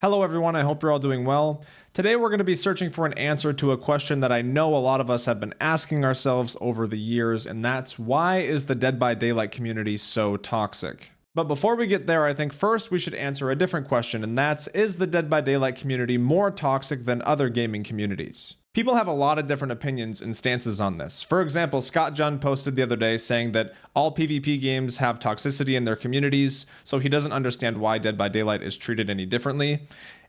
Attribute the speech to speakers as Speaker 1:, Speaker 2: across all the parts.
Speaker 1: Hello everyone, I hope you're all doing well. Today we're going to be searching for an answer to a question that I know a lot of us have been asking ourselves over the years, and that's why is the Dead by Daylight community so toxic? But before we get there, I think first we should answer a different question, and that's, is the Dead by Daylight community more toxic than other gaming communities? People have a lot of different opinions and stances on this. For example, Scott Junn posted the other day saying that all PvP games have toxicity in their communities, so he doesn't understand why Dead by Daylight is treated any differently.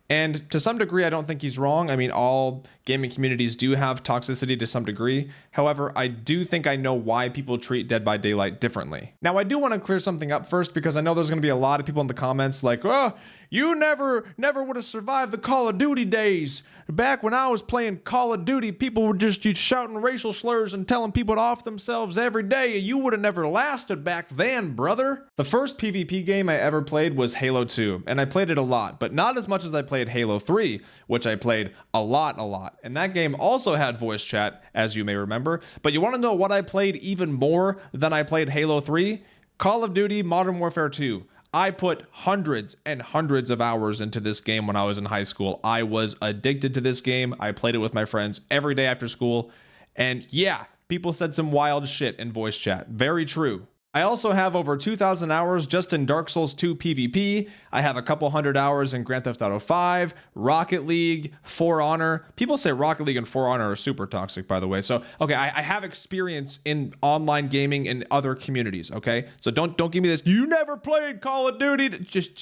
Speaker 1: And to some degree, I don't think he's wrong. I mean, all gaming communities do have toxicity to some degree. However, I do think I know why people treat Dead by Daylight differently. Now, I do want to clear something up first because I know there's going to be a lot of people in the comments like, oh, you never would have survived the Call of Duty days. Back when I was playing Call of Duty, people were just shouting racial slurs and telling people to off themselves every day. You would have never lasted back then, brother. The first PvP game I ever played was Halo 2, and I played it a lot, but not as much as I played Halo 3, which I played a lot. And that game also had voice chat, as you may remember. But you want to know what I played even more than I played Halo 3? Call of Duty Modern Warfare 2. I put hundreds and hundreds of hours into this game when I was in high school. I was addicted to this game. I played it with my friends every day after school. And yeah, people said some wild shit in voice chat. Very true. I also have over 2,000 hours just in Dark Souls 2 PvP. I have a couple hundred hours in Grand Theft Auto 5, Rocket League, For Honor. People say Rocket League and For Honor are super toxic, by the way. So, okay, I have experience in online gaming in other communities, okay? So don't give me this, you never played Call of Duty. Just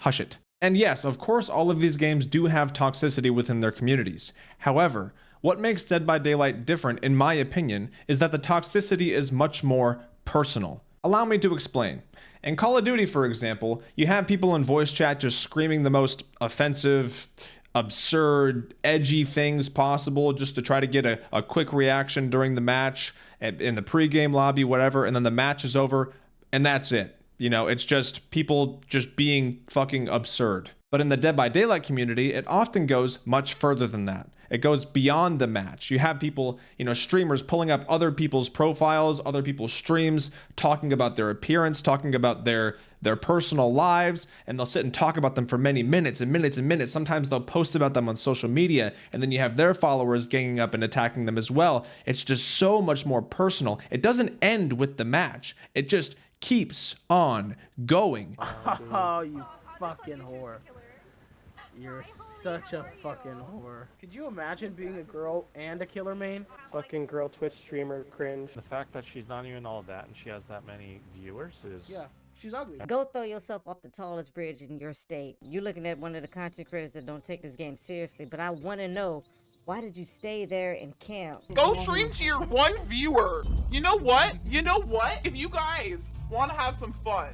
Speaker 1: hush it. And yes, of course, all of these games do have toxicity within their communities. However, what makes Dead by Daylight different, in my opinion, is that the toxicity is much more personal. Allow me to explain. In Call of Duty, for example, you have people in voice chat just screaming the most offensive, absurd, edgy things possible just to try to get a quick reaction during the match, in the pregame lobby, whatever, and then the match is over, and that's it. You know, it's just people just being fucking absurd. But in the Dead by Daylight community, it often goes much further than that. It goes beyond the match. You have people, streamers pulling up other people's profiles, other people's streams, talking about their appearance, talking about their personal lives, and they'll sit and talk about them for many minutes and minutes and minutes. Sometimes they'll post about them on social media, and then you have their followers ganging up and attacking them as well. It's just so much more personal. It doesn't end with the match. It just keeps on going.
Speaker 2: Oh, you fucking whore. You're such a fucking whore. Could you imagine being a girl and a killer main?
Speaker 3: Fucking girl Twitch streamer cringe.
Speaker 4: The fact that she's not even all that and she has that many viewers is...
Speaker 2: Yeah, she's ugly.
Speaker 5: Go throw yourself off the tallest bridge in your state. You're looking at one of the content creators that don't take this game seriously, but I want to know, why did you stay there and camp?
Speaker 6: Go stream to your one viewer. You know what? If you guys want to have some fun,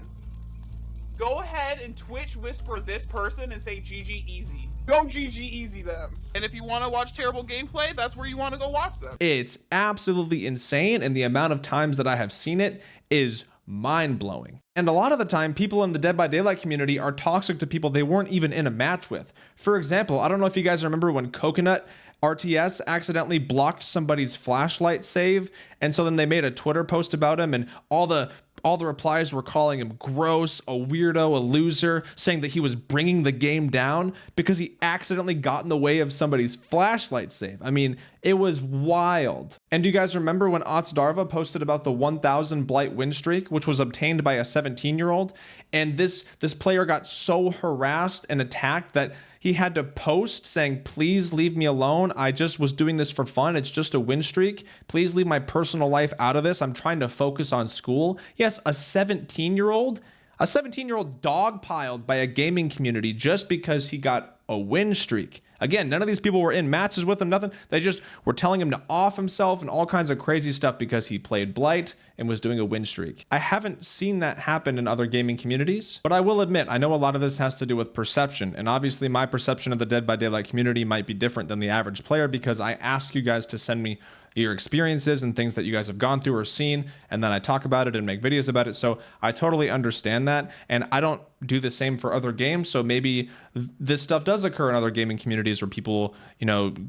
Speaker 6: go ahead and Twitch whisper this person and say GG easy. Go GG easy them. And if you want to watch terrible gameplay, that's where you want to go watch them.
Speaker 1: It's absolutely insane, and the amount of times that I have seen it is mind-blowing. And a lot of the time, people in the Dead by Daylight community are toxic to people they weren't even in a match with. For example, I don't know if you guys remember when Coconut RTS accidentally blocked somebody's flashlight save, and so then they made a Twitter post about him, and all the replies were calling him gross, a weirdo, a loser, saying that he was bringing the game down because he accidentally got in the way of somebody's flashlight save. I mean, it was wild. And do you guys remember when Otsdarva posted about the 1,000 blight win streak, which was obtained by a 17-year-old? And this player got so harassed and attacked that he had to post saying, please leave me alone. I just was doing this for fun. It's just a win streak. Please leave my personal life out of this. I'm trying to focus on school. Yes, a 17-year-old dogpiled by a gaming community just because he got a win streak. Again, none of these people were in matches with him, nothing. They just were telling him to off himself and all kinds of crazy stuff because he played Blight and was doing a win streak. I haven't seen that happen in other gaming communities, but I will admit, I know a lot of this has to do with perception, and obviously my perception of the Dead by Daylight community might be different than the average player because I ask you guys to send me your experiences and things that you guys have gone through or seen, and then I talk about it and make videos about it. So I totally understand that, and I don't do the same for other games. So maybe this stuff does occur in other gaming communities where people,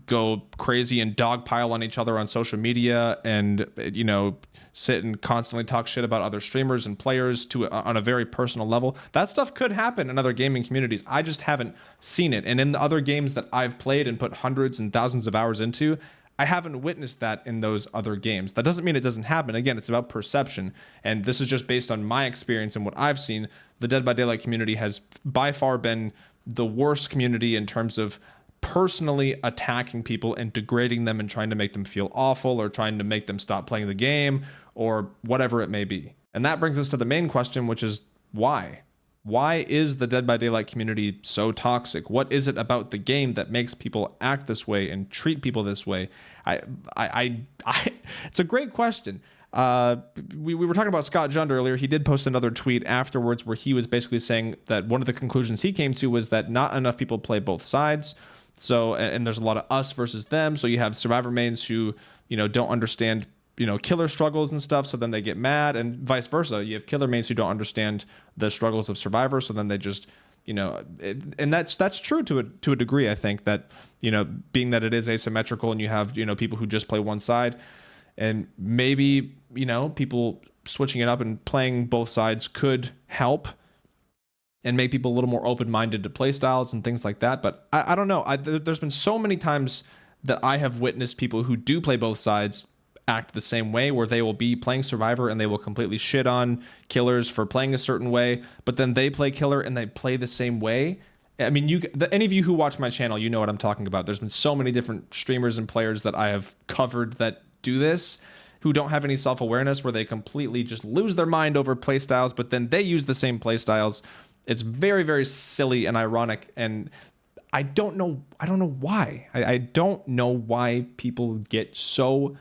Speaker 1: go crazy and dogpile on each other on social media and, sit and and constantly talk shit about other streamers and players on a very personal level. That stuff could happen in other gaming communities. I just haven't seen it. And in the other games that I've played and put hundreds and thousands of hours into, I haven't witnessed that in those other games. That doesn't mean it doesn't happen. Again, it's about perception. And this is just based on my experience and what I've seen. The Dead by Daylight community has by far been the worst community in terms of personally attacking people and degrading them and trying to make them feel awful or trying to make them stop playing the game or whatever it may be. And that brings us to the main question, which is why? Why is the Dead by Daylight community so toxic? What is it about the game that makes people act this way and treat people this way? It's a great question. We were talking about Scott Jund earlier. He did post another tweet afterwards where he was basically saying that one of the conclusions he came to was that not enough people play both sides. So, and there's a lot of us versus them. So you have survivor mains who, don't understand, killer struggles and stuff. So then they get mad, and vice versa. You have killer mains who don't understand the struggles of survivor. So then they just, and that's true to a degree. I think that, being that it is asymmetrical and you have, people who just play one side, and maybe, people switching it up and playing both sides could help and make people a little more open-minded to play styles and things like that. But I don't know. There's been so many times that I have witnessed people who do play both sides act the same way, where they will be playing Survivor and they will completely shit on killers for playing a certain way, but then they play killer and they play the same way. I mean, any of you who watch my channel, you know what I'm talking about. There's been so many different streamers and players that I have covered that do this, who don't have any self-awareness, where they completely just lose their mind over playstyles, but then they use the same playstyles. It's very, very silly and ironic, and I don't know why. I don't know why people get so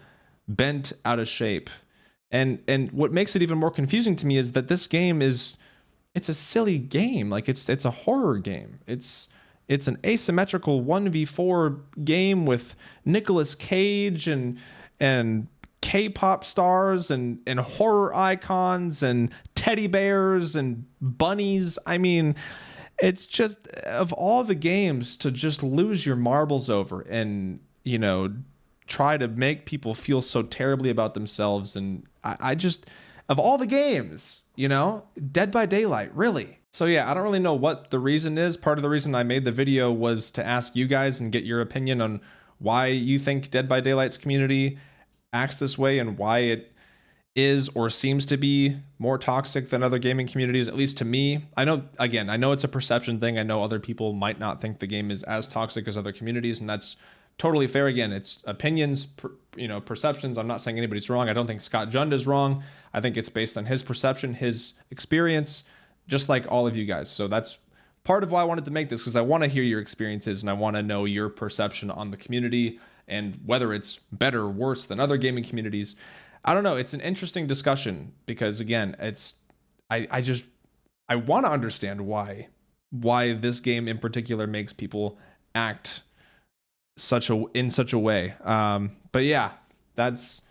Speaker 1: bent out of shape. And what makes it even more confusing to me is that this game it's a silly game. Like it's a horror game. It's an asymmetrical 1v4 game with Nicolas Cage and K-pop stars and horror icons and teddy bears and bunnies. I mean, it's just, of all the games to just lose your marbles over and, try to make people feel so terribly about themselves. And I just, of all the games, Dead by Daylight, really. So yeah, I don't really know what the reason is. Part of the reason I made the video was to ask you guys and get your opinion on why you think Dead by Daylight's community acts this way and why it is or seems to be more toxic than other gaming communities, at least to me. I know it's a perception thing. I know other people might not think the game is as toxic as other communities, and that's totally fair. Again, it's opinions, perceptions. I'm not saying anybody's wrong. I don't think Scott Jund is wrong. I think it's based on his perception, his experience, just like all of you guys. So that's part of why I wanted to make this, because I want to hear your experiences and I want to know your perception on the community and whether it's better or worse than other gaming communities. I don't know. It's an interesting discussion because, again, I want to understand why this game in particular makes people act in such a way. But yeah, that's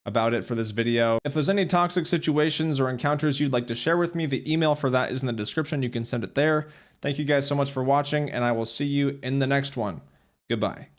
Speaker 1: about it for this video. If there's any toxic situations or encounters you'd like to share with me, the email for that is in the description. You can send it there. Thank you guys so much for watching, and I will see you in the next one. Goodbye.